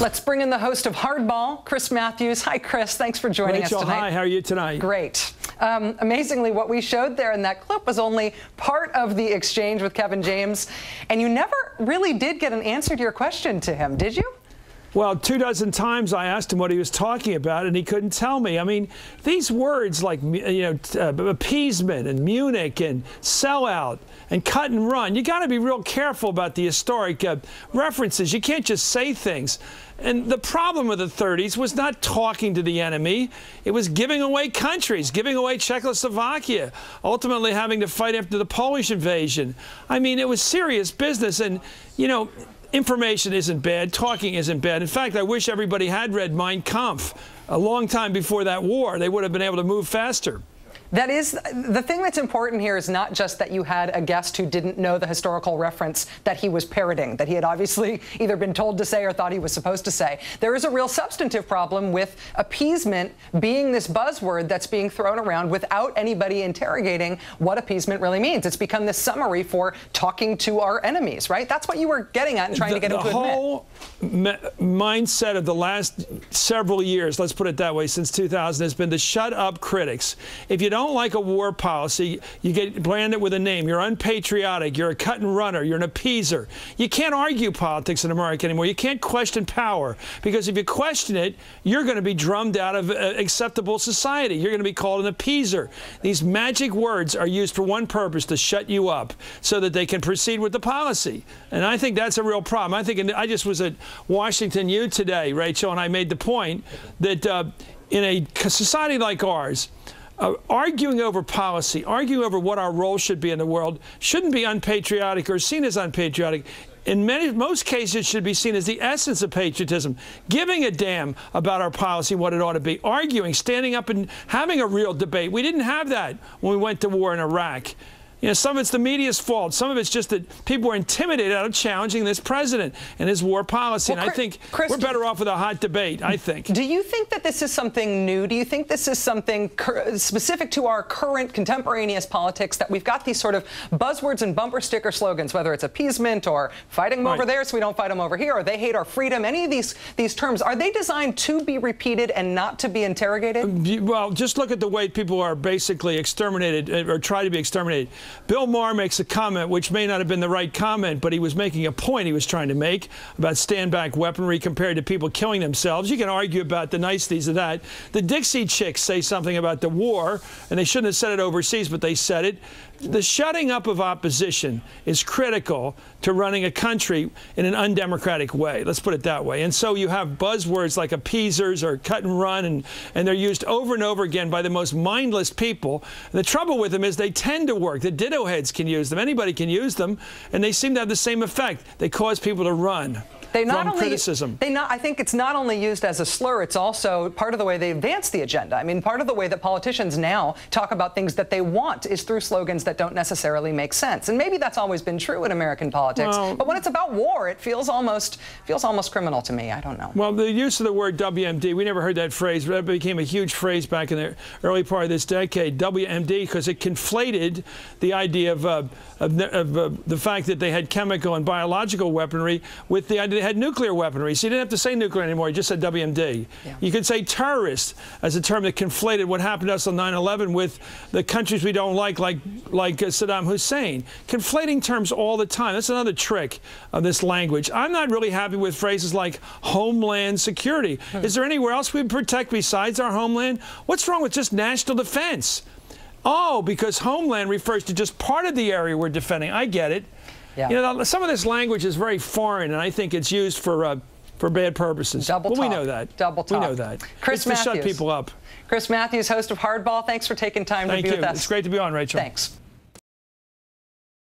Let's bring in the host of Hardball, Chris Matthews. Hi, Chris. Thanks for joining us tonight. Hi, how are you tonight? Great. Amazingly, what we showed there in that clip was only part of the exchange with Kevin James, and you never really did get an answer to your question to him, did you? Well, 24 times I asked him what he was talking about, and he couldn't tell me. I mean, these words like, appeasement and Munich and sellout and cut and run, you got to be real careful about the historic references. You can't just say things. And the problem with the 30s was not talking to the enemy. It was giving away countries, giving away Czechoslovakia, ultimately having to fight after the Polish invasion. I mean, it was serious business. And, you know, information isn't bad. Talking isn't bad. In fact, I wish everybody had read Mein Kampf a long time before that war. They would have been able to move faster. That is, the thing that's important here is not just that you had a guest who didn't know the historical reference that he was parroting, that he had obviously either been told to say or thought he was supposed to say. There is a real substantive problem with appeasement being this buzzword that's being thrown around without anybody interrogating what appeasement really means. It's become this summary for talking to our enemies, right? That's what you were getting at and trying to get him to admit. The whole mindset of the last several years, let's put it that way, since 2000 has been to shut up critics. If you don't like a war policy, you get branded with a name. You're unpatriotic. You're a cut and runner. You're an appeaser. You can't argue politics in America anymore. You can't question power, because if you question it, you're going to be drummed out of acceptable society. You're going to be called an appeaser. These magic words are used for one purpose: to shut you up so that they can proceed with the policy. And I think that's a real problem. I just was at Washington U today, Rachel, and I made the point that in a society like ours, arguing over policy, arguing over what our role should be in the world, shouldn't be unpatriotic or seen as unpatriotic. In most cases, it should be seen as the essence of patriotism, giving a damn about our policy, what it ought to be, arguing, standing up and having a real debate. We didn't have that when we went to war in Iraq. You know, some of it's the media's fault. Some of it's just that people were intimidated out of challenging this president and his war policy. Well, and I think Chris, we're better off with a hot debate, I think. Do you think that this is something new? Do you think this is something specific to our current contemporaneous politics, that we've got these sort of buzzwords and bumper sticker slogans, whether it's appeasement or fighting them over there so we don't fight them over here, or they hate our freedom? Any of these terms, are they designed to be repeated and not to be interrogated? Well, just look at the way people are basically exterminated or try to be exterminated. Bill Maher makes a comment which may not have been the right comment, but he was making a point he was trying to make about stand-back weaponry compared to people killing themselves. You can argue about the niceties of that. The Dixie Chicks say something about the war, and they shouldn't have said it overseas, but they said it. The shutting up of opposition is critical to running a country in an undemocratic way. Let's put it that way. And so you have buzzwords like appeasers or cut and run, and they're used over and over again by the most mindless people. And the trouble with them is they tend to work. The ditto heads can use them. Anybody can use them, and they seem to have the same effect. They cause people to run. Criticism. I think it's not only used as a slur, it's also part of the way they advance the agenda. I mean, part of the way that politicians now talk about things that they want is through slogans that don't necessarily make sense. And maybe that's always been true in American politics. Well, but when it's about war, it feels almost criminal to me. I don't know. Well, the use of the word WMD, we never heard that phrase, but that became a huge phrase back in the early part of this decade, WMD, because it conflated the idea of the fact that they had chemical and biological weaponry with the idea they had nuclear weaponry. So you didn't have to say nuclear anymore. You just said WMD. Yeah. You could say terrorist as a term that conflated what happened to us on 9/11 with the countries we don't like Saddam Hussein. Conflating terms all the time. That's another trick of this language. I'm not really happy with phrases like homeland security. Is there anywhere else we protect besides our homeland? What's wrong with just national defense? Oh, because homeland refers to just part of the area we're defending. I get it. Yeah. You know, some of this language is very foreign, and I think it's used for bad purposes. Double talk. We know that. Double talk. We know that. Chris Matthews. To shut people up. Chris Matthews, host of Hardball. Thanks for taking time to be with us. It's great to be on, Rachel. Thanks.